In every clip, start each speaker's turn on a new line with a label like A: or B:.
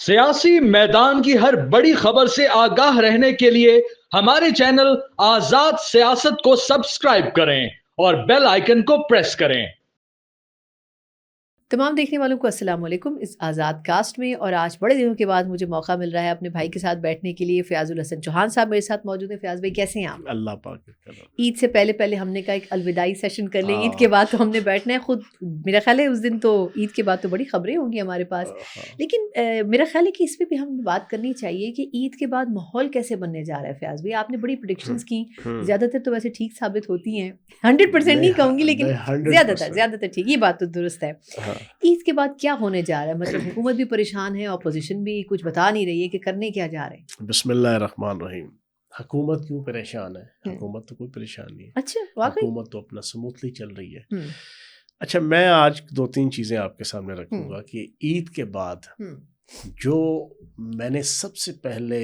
A: سیاسی میدان کی ہر بڑی خبر سے آگاہ رہنے کے لیے ہمارے چینل آزاد سیاست کو سبسکرائب کریں اور بیل آئیکن کو پریس کریں۔
B: تمام دیکھنے والوں کو السلام علیکم اس آزاد کاسٹ میں، اور آج بڑے دنوں کے بعد مجھے موقع مل رہا ہے اپنے بھائی کے ساتھ بیٹھنے کے لیے۔ فیاض الحسن چوہان صاحب میرے ساتھ موجود ہیں۔ فیاض بھائی کیسے ہیں آپ؟
C: اللہ پاک
B: عید سے پہلے ہم نے کہا ایک الوداعی سیشن کر لیں، عید کے بعد تو ہم نے بیٹھنا ہے خود۔ میرا خیال ہے اس دن تو عید کے بعد تو بڑی خبریں ہوں گی ہمارے پاس، لیکن میرا خیال ہے کہ اس پہ بھی ہم بات کرنی چاہیے کہ عید کے بعد ماحول کیسے بننے جا رہا ہے۔ فیاض بھائی آپ نے بڑی پریڈکشنز کی، زیادہ تر تو ویسے ٹھیک ثابت ہوتی ہیں، 100% نہیں کہوں گی لیکن زیادہ تر ٹھیک، یہ بات تو درست ہے۔ عید کے بعد کیا ہونے جا رہا ہے؟ مطلب حکومت بھی پریشان ہے، اپوزیشن بھی کچھ بتا نہیں رہی ہے کہ کرنے کیا جا رہے ہیں۔
C: بسم اللہ الرحمن الرحیم۔ حکومت کیوں پریشان ہے؟ حکومت تو کوئی پریشان نہیں ہے۔
B: اچھا واقعی
C: حکومت تو اپنا سموتھلی چل رہی ہے۔ اچھا میں آج 2-3 چیزیں آپ کے سامنے رکھوں گا کہ عید کے بعد جو میں نے سب سے پہلے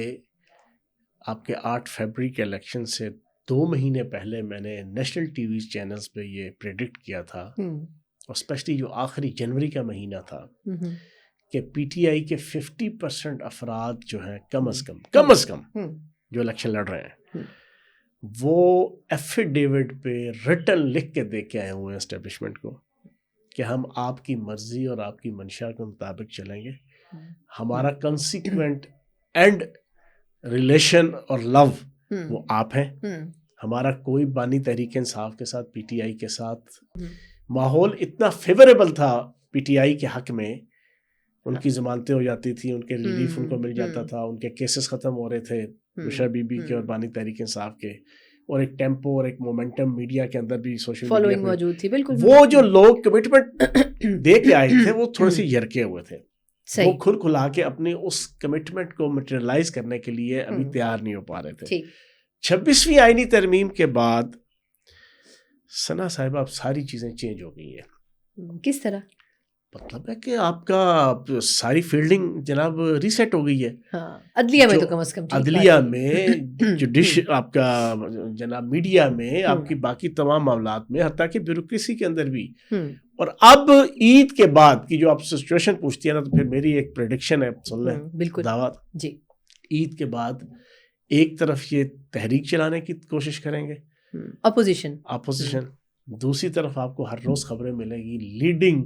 C: آپ کے 8 فروری کے الیکشن سے 2 مہینے پہلے میں نے نیشنل ٹی وی چینلز پہ یہ پریڈکٹ کیا تھا، اور اسپیشلی جو آخری جنوری کا مہینہ تھا، کہ پی ٹی آئی کے 50% افراد جو ہیں کم از کم جو الیکشن لڑ رہے ہیں وہ ایفیڈیوٹ پہ ریٹن لکھ کے دے کے آئے ہوئے ہیں اسٹیبلشمنٹ کو کہ ہم آپ کی مرضی اور آپ کی منشا کے مطابق چلیں گے، ہمارا کنسیکوینٹ اینڈ ریلیشن اور لو وہ آپ ہیں، ہمارا کوئی بانی تحریک انصاف کے ساتھ پی ٹی آئی کے ساتھ ماحول اتنا فیوریبل تھا پی ٹی آئی کے حق میں، ان کی ضمانتیں ہو جاتی تھی، ان کے ریلیف ان کو مل جاتا تھا، ان کے کیسز ختم ہو رہے تھے بشرا بی بی کے اور بانی تحریک انصاف کے، اور ایک ٹیمپو اور ایک مومنٹم میڈیا کے اندر بھی سوشل
B: فالوئنگ موجود تھی۔ بالکل
C: وہ جو لوگ کمٹمنٹ دے کے آئے تھے وہ تھوڑے سے یرکے ہوئے تھے، وہ کھلا کے اپنی اس کمٹمنٹ کو مٹیریلائز کرنے کے لیے ابھی تیار نہیں ہو پا رہے تھے۔ 26ویں آئینی ترمیم کے بعد ثنا صاحبہ اب ساری چیزیں چینج ہو گئی ہیں۔
B: کس طرح؟
C: مطلب ہے کہ آپ کا ساری فیلڈنگ جناب ریسیٹ ہو گئی ہے۔
B: عدلیہ میں تو کم از کم
C: عدلیہ میں، آپ کا جناب میڈیا میں، آپ کی باقی تمام معاملات میں، حتیٰ کہ بیوروکریسی کے اندر بھی۔ اور اب عید کے بعد کی جو آپ سچویشن پوچھتی ہیں نا، تو پھر میری ایک پریڈکشن ہے، سن لیں
B: بالکل
C: دعوت
B: جی۔
C: عید کے بعد ایک طرف یہ تحریک چلانے کی کوشش کریں گے اپوزیشن، دوسری طرف آپ کو ہر روز خبریں ملیں گی leading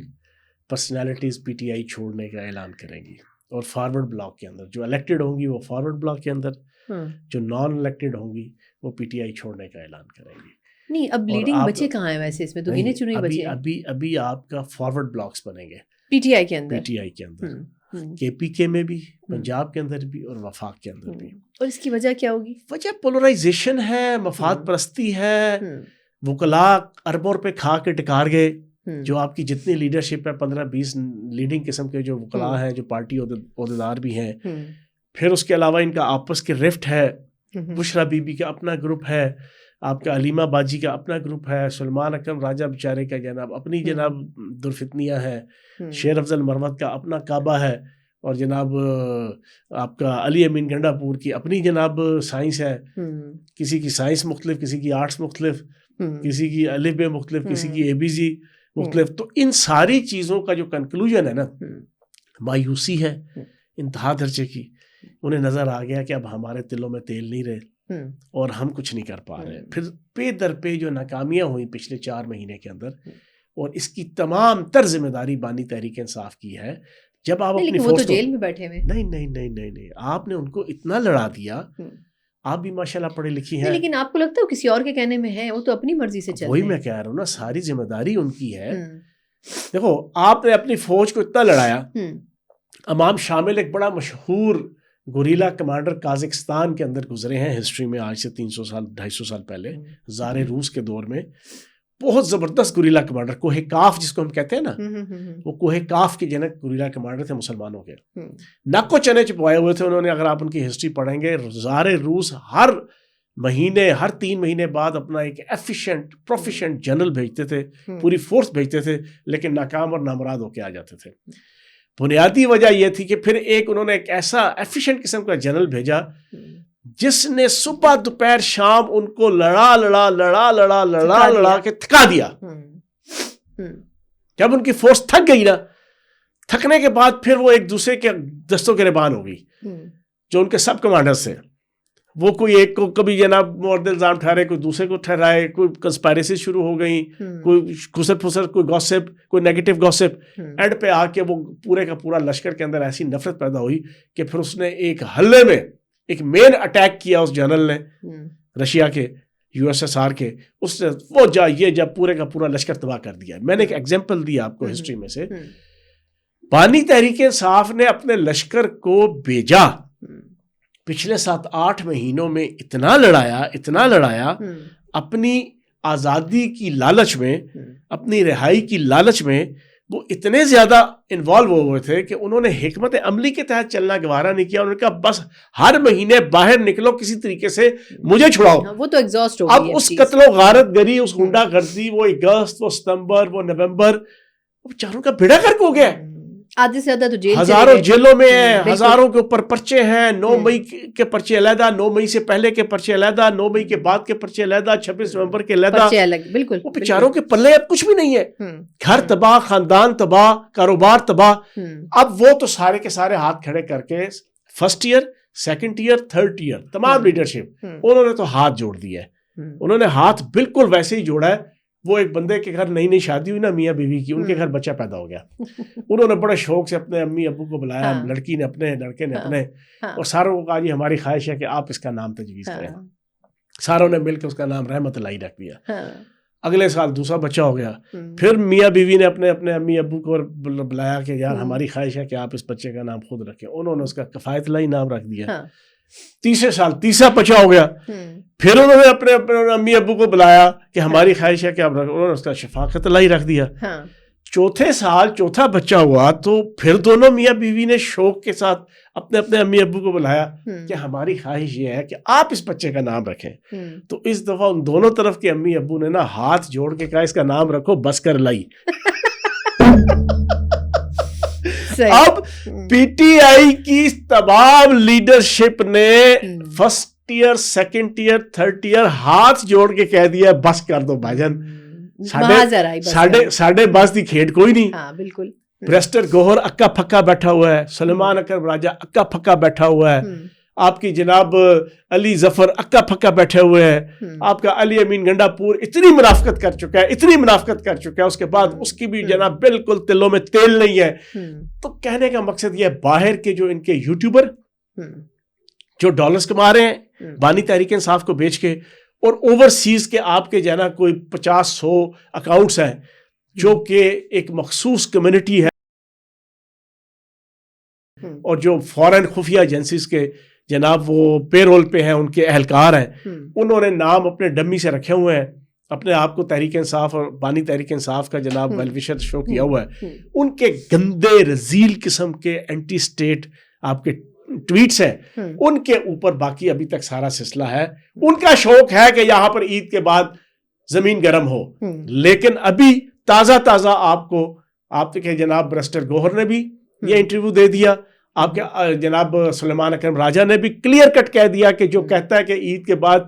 C: personalities P T I چھوڑنے کا اعلان کریں گی، اور فارورڈ بلاک کے اندر جو الیکٹڈ ہوں گی وہ فارورڈ بلاک کے اندر، جو نان الیکٹڈ ہوں گی وہ پی ٹی آئی چھوڑنے کا اعلان کریں گی۔
B: نہیں اب لیڈنگ بچے کہاں ہیں ویسے؟ اس میں تو گنے چنے بچے
C: ہیں۔ ابھی آپ کا فارورڈ بلاکس بنیں گے
B: پی ٹی آئی کے اندر،
C: کے پی کے میں بھی، پنجاب کے اندر بھی، اور وفاق کے اندر بھی۔
B: اور اس کی وجہ کیا ہوگی؟
C: وجہ پولرائزیشن ہے، مفاد پرستی ہے، وکلاء اربوں روپے کھا کے ٹکار گئے، جو آپ کی جتنی لیڈرشپ ہے 15-20 لیڈنگ قسم کے جو وکلاء ہیں، جو پارٹی عہدیدار بھی ہیں، پھر اس کے علاوہ ان کا آپس کے رفٹ ہے، بشرا بی بی کا اپنا گروپ ہے، آپ کا علیمہ باجی کا اپنا گروپ ہے، سلمان اکرم راجہ بیچارے کا جناب اپنی جناب درفتنیاں ہے، شیر افضل مروت کا اپنا کعبہ ہے، اور جناب آپ کا علی امین گنڈا پور کی اپنی جناب سائنس ہے، کسی کی سائنس مختلف، کسی کی آرٹس مختلف، کسی کی الف ب مختلف، کسی کی اے بی سی مختلف۔ تو ان ساری چیزوں کا جو کنکلوژن ہے نا، مایوسی ہے انتہا درجے کی۔ انہیں نظر آ گیا کہ اب ہمارے دلوں میں تیل نہیں رہے اور ہم کچھ نہیں کر پا رہے۔ پھر پے در پہ جو ناکامیاں ہوئیں پچھلے 4 مہینے کے اندر، اور اس کی تمام تر ذمہ داری بانی تحریک انصاف کی ہے۔ جب آپ اپنی
B: فوج تو جیل میں بیٹھے ہوئے،
C: نہیں آپ نے ان کو اتنا لڑا دیا، آپ بھی ماشاءاللہ پڑھے لکھی ہیں،
B: لیکن آپ کو لگتا ہے کسی اور کے کہنے میں ہے؟ وہ تو اپنی مرضی سے چل رہے ہیں۔
C: وہی میں کہہ رہا ہوں نا، ساری ذمہ داری ان کی ہے۔ دیکھو آپ نے اپنی فوج کو اتنا لڑایا، امام شامل ایک بڑا مشہور گوریلا کمانڈر قازقستان کے اندر گزرے ہیں ہسٹری میں، آج سے 300 سال 250 سال پہلے، زار روس کے دور میں، بہت زبردست گوریلا کمانڈر، کوہ کاف جس کو ہم کہتے ہیں نا، وہ کوہ کاف کے جنک گوریلا کمانڈر تھے مسلمانوں کے، ناکو چنے چپوائے ہوئے تھے انہوں نے۔ اگر آپ ان کی ہسٹری پڑھیں گے، زار روس ہر مہینے، ہر 3 مہینے بعد اپنا ایک ایفیشینٹ پروفیشینٹ جنرل بھیجتے تھے، پوری فورس بھیجتے تھے، لیکن ناکام اور نامراد ہو کے آ جاتے تھے۔ بنیادی وجہ یہ تھی کہ پھر انہوں نے ایک ایسا ایفیشینٹ قسم کا جنرل بھیجا جس نے صبح دوپہر شام ان کو لڑا کے تھکا دیا۔ جب ان کی فورس تھک گئی نا تھکنے کے بعد پھر وہ ایک دوسرے کے دستوں کے رہبان ہو گئی جو ان کے سب کمانڈرز تھے. وہ کوئی ایک کو کبھی جناب مورد الزام ٹھہرے, کوئی دوسرے کو ٹھہرائے, کوئی کنسپائریسی شروع ہو گئیں, کوئی خسر پھسر, کوئی گوسپ, کوئی نیگیٹو گوسپ. اینڈ پہ آ کے وہ پورے کا پورا لشکر کے اندر ایسی نفرت پیدا ہوئی کہ پھر اس نے ایک حملے میں ایک مین اٹیک کیا اس جنرل نے رشیا کے, USSR کے. اس نے وہ یہ جب پورے کا پورا لشکر تباہ کر دیا. میں نے ایک ایگزامپل دیا آپ کو ہسٹری میں سے. بانی تحریک انصاف نے اپنے لشکر کو بھیجا, پچھلے 7-8 مہینوں میں اتنا لڑایا اپنی آزادی کی لالچ میں, اپنی رہائی کی لالچ میں. وہ اتنے زیادہ انوالو ہوئے تھے کہ انہوں نے حکمت عملی کے تحت چلنا گوارا نہیں کیا. انہوں نے کہا بس ہر مہینے باہر نکلو, کسی طریقے سے مجھے چھڑاؤ.
B: وہ تو ایگزاسٹ ہو
C: اب اس قتل و غارت گری, اس غنڈہ گردی, وہ اگست, وہ ستمبر, وہ نومبر, وہ چاروں کا بیڑا غرق ہو گیا.
B: آدھے سے زیادہ تو جیل,
C: ہزاروں جیلوں میں ہیں, ہزاروں کے اوپر پرچے ہیں. 9 مئی کے پرچے علیحدہ, 9 مئی سے پہلے کے پرچے علیحدہ, 9 مئی کے بعد کے پرچے علیحدہ, 26 نومبر کے علیحدہ.
B: بالکل
C: وہ بیچاروں کے پلے اب کچھ بھی نہیں ہے. گھر تباہ, خاندان تباہ, کاروبار تباہ. اب وہ تو سارے کے سارے ہاتھ کھڑے کر کے first year, second year, third year تمام لیڈرشپ انہوں نے تو ہاتھ جوڑ دیا ہے. انہوں نے ہاتھ بالکل ویسے ہی جوڑا ہے. وہ ایک بندے کے گھر نئی شادی ہوئی نا میاں بیوی کی, ان کے گھر بچہ پیدا ہو گیا. انہوں نے بڑے شوق سے اپنے امی ابو کو بلایا, لڑکی نے اپنے, لڑکے نے اپنے, اور ساروں کو کہا جی ہماری خواہش ہے کہ آپ اس کا نام تجویز کریں. ساروں نے مل کے اس کا نام رحمت اللہ رکھ دیا. اگلے سال دوسرا بچہ ہو گیا. پھر میاں بیوی نے اپنے امی ابو کو بلایا کہ یار ہماری خواہش ہے کہ آپ اس بچے کا نام خود رکھیں. انہوں نے اس کا کفایت اللہ نام رکھ دیا. تیسرے سال تیسرا بچہ ہو گیا. پھر انہوں نے اپنے امی ابو کو بلایا کہ ہماری خواہش ہے کہ آپ, انہوں نے اس کا شفاقت اللہ رکھ دیا. چوتھے سال چوتھا بچہ ہوا تو پھر دونوں میاں بیوی نے شوق کے ساتھ اپنے امی ابو کو بلایا کہ ہماری خواہش یہ ہے کہ آپ اس بچے کا نام رکھیں. تو اس دفعہ ان دونوں طرف کے امی ابو نے نا ہاتھ جوڑ کے کہا اس کا نام رکھو بس کر لائی. اب پی ٹی آئی کی تمام لیڈرشپ نے first year, second year, third year ہاتھ جوڑ کے کہہ دیا بس کر دو بھائی جان, ساڑھے بس دی کھیڈ کوئی نہیں.
B: بالکل.
C: بریسٹر گوہر اکا پھکا بیٹھا ہوا ہے, سلیمان اکرم راجہ اکا پھکا بیٹھا ہوا ہے, آپ کی جناب علی ظفر اکا پھکا بیٹھے ہوئے ہیں, آپ کا علی امین گنڈا پور اتنی منافقت کر چکا ہے, اس کے بعد اس کی بھی جناب بالکل تلوں میں تیل نہیں ہے. تو کہنے کا مقصد یہ ہے باہر کے جو ان کے یوٹیوبر جو ڈالرز کما رہے ہیں بانی تحریک انصاف کو بیچ کے, اور اوورسیز کے آپ کے جو نا کوئی 50-100 اکاؤنٹس ہیں جو کہ ایک مخصوص کمیونٹی ہے, اور جو فورن خفیہ ایجنسیز کے جناب وہ پے رول پہ ہیں, ان کے اہلکار ہیں, انہوں نے نام اپنے ڈمی سے رکھے ہوئے ہیں, اپنے آپ کو تحریک انصاف اور بانی تحریک انصاف کا جناب ویل وشر شو کیا ہوا ہے. ان کے گندے رذیل قسم کے اینٹی اسٹیٹ آپ کے ٹویٹس ہیں, ان کے اوپر باقی ابھی تک سارا سلسلہ ہے. ان کا شوق ہے کہ یہاں پر عید کے بعد زمین گرم ہو, لیکن ابھی تازہ آپ دیکھیں جناب برسٹر گوہر نے بھی یہ انٹرویو دے دیا, آپ کے جناب سلیمان اکرم راجہ نے بھی کلیئر کٹ کہہ دیا کہ جو کہتا ہے کہ عید کے بعد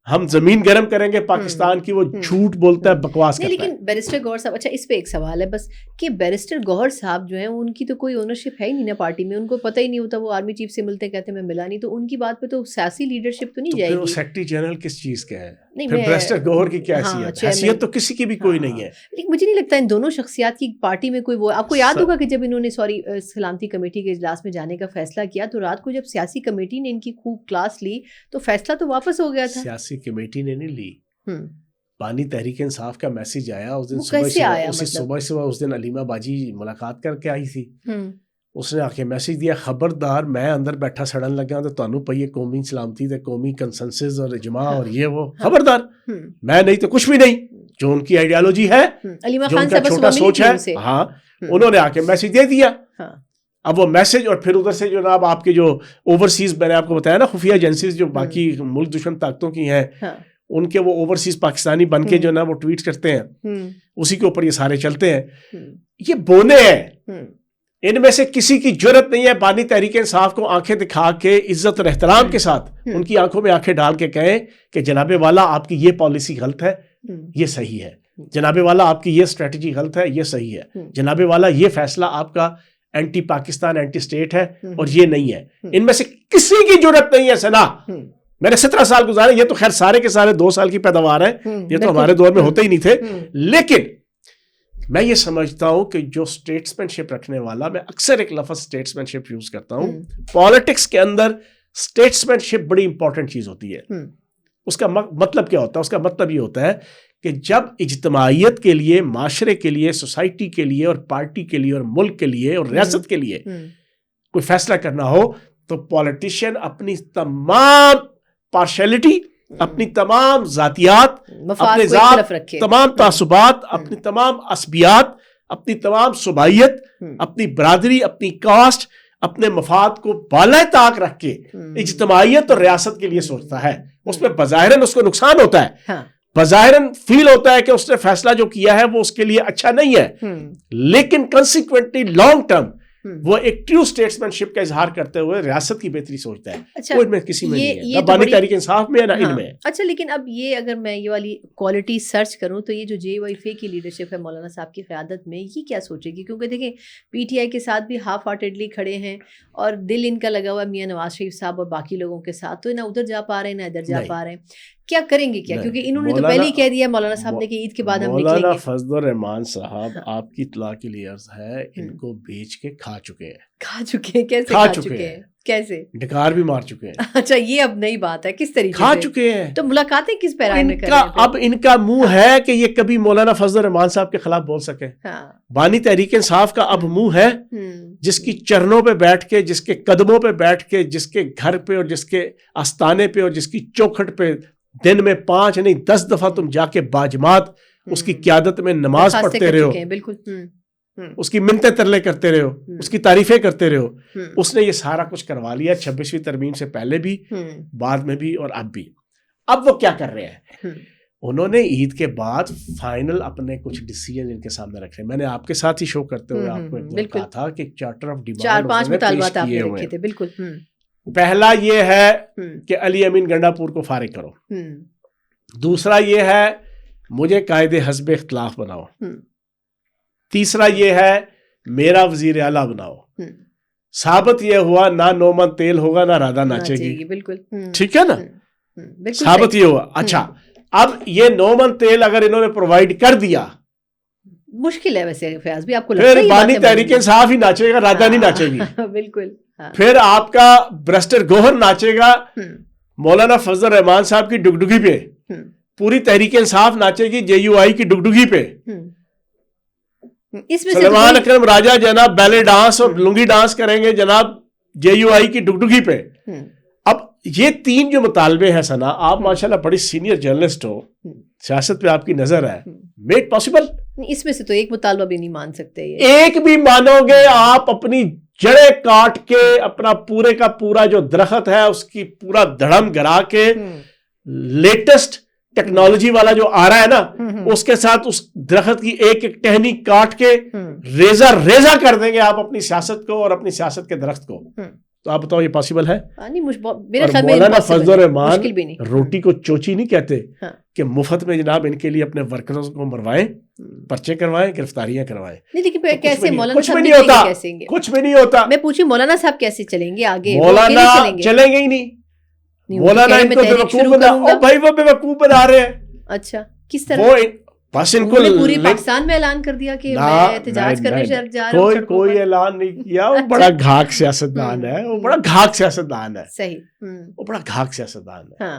C: ہم زمین گرم کریں گے پاکستان کی, وہ جھوٹ بولتا ہے, بکواس کرتا ہے.
B: لیکن بیرسٹر گوہر صاحب, اچھا اس پہ ایک سوال ہے بس کہ بیرسٹر گوہر صاحب جو ہیں ان کی تو کوئی اونرشپ ہے ہی نہیں نا پارٹی میں, ان کو پتہ ہی نہیں ہوتا, وہ آرمی چیف سے ملتے کہتے میں ملا نہیں, تو ان کی بات پہ تو سیاسی لیڈرشپ تو نہیں جائے گی.
C: وہ سیکرٹری جنرل کس چیز کا ہے, پھر بیرسٹر گوہر کی کیا حیثیت؟ حیثیت تو کسی کی بھی کوئی نہیں ہے.
B: لیکن مجھے نہیں لگتا ان دونوں شخصیات کی پارٹی میں کوئی, وہ آپ کو یاد ہوگا کہ جب انہوں نے سلامتی کمیٹی کے اجلاس میں جانے کا فیصلہ کیا تو رات کو جب سیاسی کمیٹی نے ان کی خوب کلاس لی تو فیصلہ تو واپس ہو گیا تھا.
C: سیاسی کمیٹی نے نہیں لی, بانی تحریک انصاف کا میسج آیا اس دن صبح اس دن علیمہ باجی ملاقات کر کے آئی تھی, اس نے آ کے میسج دیا خبردار میں اندر بیٹھا سڑن لگا تو تانوں پئیے قومی سلامتی تے قومی کنسنسس اور اجماع اور یہ وہ, خبردار میں نہیں تو کچھ بھی نہیں, جو ان کی آئیڈیالوجی ہے, جو ان کا چھوٹا سوچ ہے, ہاں انہوں نے آ کے میسج دے دیا. اب وہ میسج, اور پھر ادھر سے جناب آپ کے جو اوورسیز, میں نے آپ کو بتایا نا خفیہ ایجنسیز جو باقی ملک دشمن طاقتوں کی ہیں, ان کے وہ اوورسیز پاکستانی بن کے جو نا وہ ٹویٹ کرتے ہیں, اسی کے اوپر یہ سارے چلتے ہیں. یہ بونے ہیں, ان میں سے کسی کی جرت نہیں ہے بانی تحریک انصاف کو آنکھیں دکھا کے عزت اور احترام کے ساتھ ان کی آنکھوں میں آنکھیں ڈال کے کہیں کہ جناب والا آپ کی یہ پالیسی غلط ہے, یہ صحیح ہے, جناب والا آپ کی یہ اسٹریٹجی غلط ہے, یہ صحیح ہے, جناب والا یہ فیصلہ آپ کا اینٹی پاکستان اینٹی اسٹیٹ ہے اور یہ نہیں ہے. ان میں سے کسی کی ضرورت نہیں ہے سنا. میں نے 17 سال گزارے, یہ تو خیر سارے کے سارے 2 سال کی پیداوار ہے, یہ تو ہمارے دور میں ہوتے ہی نہیں تھے. لیکن میں یہ سمجھتا ہوں کہ جو اسٹیٹسمین شپ رکھنے والا, میں اکثر ایک لفظ اسٹیٹسمین شپ یوز کرتا ہوں, پالیٹکس کے اندر اسٹیٹسمین شپ بڑی امپورٹنٹ چیز ہوتی ہے. اس کا مطلب کیا ہوتا ہے؟ اس کا مطلب یہ ہوتا ہے کہ جب اجتماعیت کے لیے, معاشرے کے لیے, سوسائٹی کے لیے اور پارٹی کے لیے اور ملک کے لیے اور ریاست کے لیے کوئی فیصلہ کرنا ہو تو پولیٹیشین اپنی تمام پارشلٹی, اپنی تمام ذاتیات, اپنے ذات, تمام تعصبات, اپنی تمام عصبیات, اپنی تمام صوبائیت, اپنی برادری, اپنی کاسٹ, اپنے مفاد کو بالائے طاق رکھ کے اجتماعیت اور ریاست کے لیے سوچتا ہے. اس میں بظاہراً اس کو نقصان ہوتا ہے, بظاہراً فیل ہوتا ہے کہ اس نے فیصلہ جو کیا ہے وہ اس کے لیے اچھا نہیں ہے, لیکن کنسیکوینٹلی لانگ ٹرم وہ ایک ٹرو اسٹیٹسمین شپ کا اظہار کرتے ہوئے ریاست کی بہتری سوچتا ہے.
B: اچھا,
C: وہ ان میں کسی میں نہیں ہے, نہ بانی تحریک انصاف میں نہ ان میں.
B: اچھا, لیکن اب یہ اگر میں یہ والی کوالٹی سرچ کروں تو یہ جو JYF کی لیڈرشپ ہے مولانا صاحب کی قیادت میں, یہ کیا سوچے گی؟ کیونکہ دیکھیں PTI کے ساتھ بھی ہاف ہارٹیڈلی کھڑے ہیں اور دل ان کا لگا ہوا میاں نواز شریف صاحب اور باقی لوگوں کے ساتھ, تو نہ ادھر جا پا رہے ہیں نہ ادھر جا پا رہے ہیں. کیا کریں گے کیا؟ کیونکہ انہوں نے تو پہلے ہی کہہ دیا مولانا صاحب نے کہ عید کے بعد ہم نکلیں گے.
C: مولانا فضل الرحمان صاحب آپ کی اطلاع کے لیے عرض ہے, ان کو بیچ کے کھا چکے ہیں.
B: کھا چکے ہیں؟ کیسے کھا چکے ہیں؟ کیسے؟
C: ڈکار بھی مار چکے ہیں.
B: اچھا, یہ اب نئی بات ہے, کس طریقے
C: کھا چکے ہیں.
B: تو ملاقاتیں کس پیرائے میں کریں؟
C: اب ان کا منہ ہے کہ یہ کبھی مولانا فضل الرحمان صاحب کے خلاف بول سکے. بانی تحریک انصاف کا اب منہ ہے جس کی چرنوں پہ بیٹھ کے, جس کے قدموں پہ بیٹھ کے, جس کے گھر پہ اور جس کے آستانے پہ اور جس کی چوکھٹ پہ دن میں 5 نہیں 10 دفعہ تم جا کے باجماعت اس کی قیادت میں نماز پڑھتے رہے ہو,
B: بالکل
C: اس کی منتیں ترلے کرتے رہے ہو, اس کی تعریفیں کرتے رہے ہو. اس نے یہ سارا کچھ کروا لیا 26ویں ترمیم سے پہلے بھی, بعد میں بھی اور اب بھی. اب وہ کیا کر رہے ہیں؟ انہوں نے عید کے بعد فائنل اپنے کچھ ڈیسیژن ان کے سامنے رکھے. میں نے آپ کے ساتھ ہی شو کرتے ہوئے آپ کو ایک بار کہا تھا کہ چارٹر آف ڈیمانڈ
B: 4-5 مطالبات آپ نے رکھے تھے. بالکل.
C: پہلا یہ ہے کہ علی امین گنڈا پور کو فارغ کرو. دوسرا یہ ہے مجھے قائد حزب اختلاف بناؤ. تیسرا یہ ہے میرا وزیر اعلیٰ بناؤ. ثابت یہ ہوا نہ نومن تیل ہوگا نہ رادہ ناچے گی. بالکل ٹھیک ہے نا, ثابت یہ ہوا. اچھا, اب یہ نومن تیل اگر انہوں نے پرووائڈ کر دیا,
B: مشکل ہے ویسے فیاض بھی, آپ کو
C: پھر بانی تحریک انصاف ہی ناچے گا, رادہ نہیں ناچے گی.
B: بالکل.
C: پھر آپ کا برسٹر گوہر ناچے گا مولانا فضل الرحمان صاحب کی ڈگڈگی پہ, پوری تحریک انصاف ناچے گی JUI کی ڈگڈگی پہ. سلمان اکرم راجہ جناب بیلے ڈانس اور لنگی ڈانس کریں گے جناب JUI کی ڈگڈگی پہ. اب یہ 3 جو مطالبے ہیں سنا, آپ ماشاءاللہ بڑی سینئر جرنلسٹ ہو, سیاست پہ آپ کی نظر ہے, میک پاسبل.
B: اس میں سے تو ایک مطالبہ بھی نہیں مان سکتے.
C: ایک بھی مانو گے آپ اپنی جڑیں کاٹ کے, اپنا پورے کا پورا جو درخت ہے اس کی پورا دھڑم گرا کے, لیٹسٹ ٹیکنالوجی والا جو آ رہا ہے نا اس کے ساتھ اس درخت کی ایک ایک ٹہنی کاٹ کے ریزہ کر دیں گے آپ اپنی سیاست کو اور اپنی سیاست کے درخت کو. تو آپ بتاؤ یہ پاسبل ہے؟ مولانا فضل الرحمان روٹی کو چوچی نہیں کہتے کہ مفت میں جناب ان کے لیے اپنے ورکرز کو مروائیں, پرچے کروائیں, گرفتاریاں کروائیں.
B: کیسے مولانا
C: کچھ بھی نہیں ہوتا, کچھ بھی نہیں ہوتا.
B: میں پوچھی مولانا صاحب کیسے چلیں گے آگے؟
C: مولانا چلیں گے ہی نہیں. مولانا ان کو بیوقوف بنا, بھائی وہ بیوقوف بنا رہے ہیں.
B: اچھا, کس طرح؟
C: بس ان کو
B: پوری پاکستان میں اعلان کر دیا کہ میں احتجاج کرنے جا رہا ہوں.
C: کوئی اعلان نہیں کیا. وہ بڑا گھاک سیاستدان ہے, وہ بڑا گھاک سیاستدان ہے.
B: صحیح,
C: وہ بڑا گھاک سیاستدان ہے.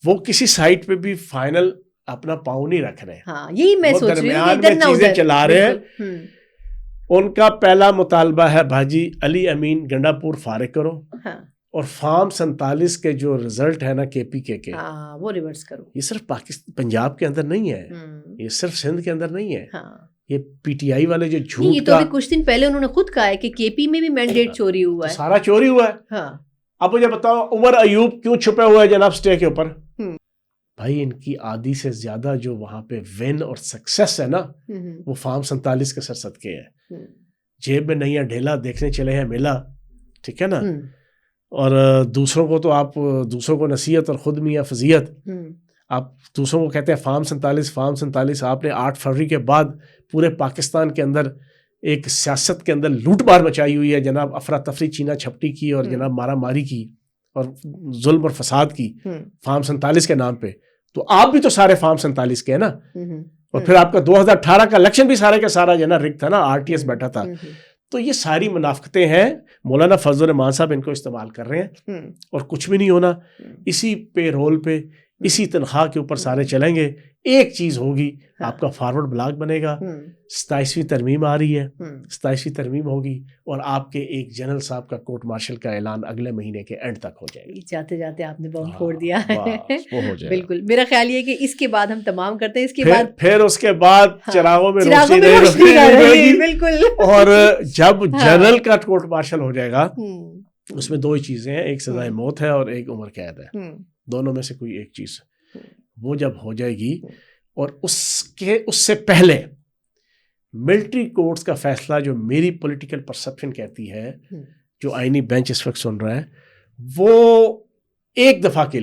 C: وہ کسی سائٹ پہ بھی فائنل اپنا پاؤں نہیں رکھ رہے.
B: ہاں, یہی میں سوچ رہی ہوں,
C: ادھر نہ ادھر چلا رہے ہیں. ان کا پہلا مطالبہ ہے بھاجی علی امین گنڈا پور فارغ کرو, اور فارم 47 کے جو رزلٹ ہے نا KPK کے,
B: وہ ریورس کرو.
C: یہ صرف پنجاب کے اندر نہیں ہے, یہ صرف سندھ کے اندر نہیں ہے. یہ PTI والے جو جھوٹ,
B: یہ تو ابھی کچھ دن پہلے انہوں نے خود کہا ہے کہ KP میں بھی مینڈیٹ چوری ہوا ہے.
C: سارا چوری ہوا ہے. اب مجھے بتاؤ عمر ایوب کیوں چھپے ہوئے ہیں جناب سٹے کے اوپر؟ بھائی ان کی آدھی سے زیادہ جو وہاں پہ ون اور سکسیس ہے نا وہ فارم 47 کے سر صدقے ہے. جیب میں نہیں ہے ڈھیلا, دیکھنے چلے ہیں میلہ, ٹھیک ہے نا. اور دوسروں کو تو آپ دوسروں کو نصیحت اور خود میاں فضیحت, آپ دوسروں کو کہتے ہیں فارم 47. آپ نے 8 فروری کے بعد پورے پاکستان کے اندر ایک سیاست کے اندر لوٹ مار مچائی ہوئی ہے جناب، افراتفری چینا چھپٹی کی اور جناب مارا ماری کی اور ظلم اور فساد کی فارم 47 کے نام پہ. تو آپ بھی تو سارے فارم 47 کے ہیں نا، اور پھر آپ کا 2018 کا الیکشن بھی سارے کا سارا جو ہے نا رگ تھا نا، RTS بیٹھا تھا. تو یہ ساری منافقتیں ہیں. مولانا فضل الرحمان صاحب ان کو استعمال کر رہے ہیں اور کچھ بھی نہیں ہونا. اسی پے رول پہ اسی تنخواہ کے اوپر سارے چلیں گے. ایک چیز ہوگی، آپ کا فارورڈ بلاک بنے گا. 27ویں ترمیم آ رہی ہے، 27ویں ترمیم ہوگی اور آپ کے ایک جنرل صاحب کا کورٹ مارشل کا اعلان اگلے مہینے کے اینڈ تک ہو جائے گا.
B: جاتے جاتے آپ نے بم پھوڑ دیا ہے.
C: وہ ہو جائے.
B: بالکل. میرا خیال یہ کہ اس کے بعد ہم تمام کرتے ہیں. اس کے بعد
C: پھر اس کے بعد چراغوں میں
B: روشنی رہے گی. بالکل.
C: اور جب جنرل کا کورٹ مارشل ہو جائے گا، اس میں دو ہی چیزیں ہیں، ایک سزائے موت ہے اور ایک عمر قید ہے. دونوں میں سے کوئی ایک چیز وہ جب ہو جائے گی، اور اس سے پہلے ملٹری کورٹس کا فیصلہ جو میری پولیٹیکل پرسپشن کہتی ہے، جو آئینی بینچ اس وقت سن رہا ہے، وہ ایک دفعہ کے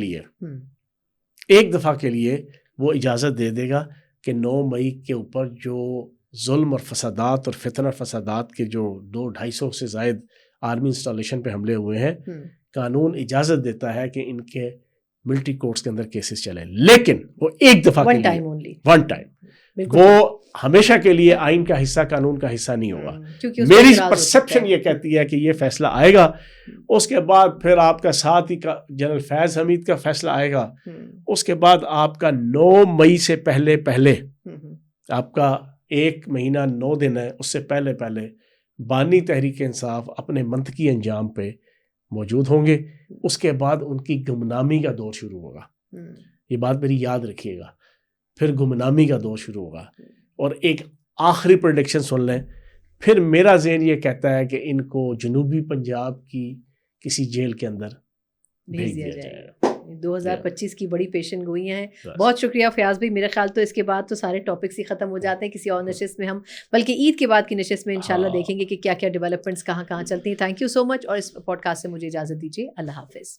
C: لیے وہ اجازت دے دے گا کہ 9 مئی کے اوپر جو ظلم اور فسادات اور فتنہ فسادات کے جو 200-250 سے زائد آرمی انسٹالیشن پہ حملے ہوئے ہیں، قانون اجازت دیتا ہے کہ ان کے ملٹری کورٹس کے اندر کیسز چلیں. لیکن وہ ایک دفعہ کے لیے، ون ٹائم. وہ ہمیشہ کے لیے آئین کا حصہ، قانون کا حصہ نہیں ہوگا. میری پرسپشن یہ کہتی ہے کہ یہ فیصلہ آئے گا. اس کے بعد پھر آپ کا ساتھ ہی جنرل فیض حمید کا فیصلہ آئے گا. اس کے بعد آپ کا 9 مئی سے پہلے آپ کا 1 مہینہ 9 دن ہے، اس سے پہلے بانی تحریک انصاف اپنے منطقی انجام پہ موجود ہوں گے. اس کے بعد ان کی گمنامی کا دور شروع ہوگا. یہ بات میری یاد رکھیے گا. پھر گمنامی کا دور شروع ہوگا. اور ایک آخری پریڈکشن سن لیں، پھر میرا ذہن یہ کہتا ہے کہ ان کو جنوبی پنجاب کی کسی جیل کے اندر بھیج دیا جائے گا.
B: 2025 کی بڑی پیشن گوئیاں ہیں. بہت شکریہ فیاض بھائی. میرے خیال تو اس کے بعد تو سارے ٹاپکس ہی ختم ہو جاتے ہیں. کسی اور نشست میں ہم بلکہ عید کے بعد کی نشست میں انشاءاللہ دیکھیں گے کہ کیا کیا ڈیولپمنٹس کہاں چلتی ہیں. تھینک یو سو مچ. اور اس پوڈ کاسٹ سے مجھے اجازت دیجیے. اللہ حافظ.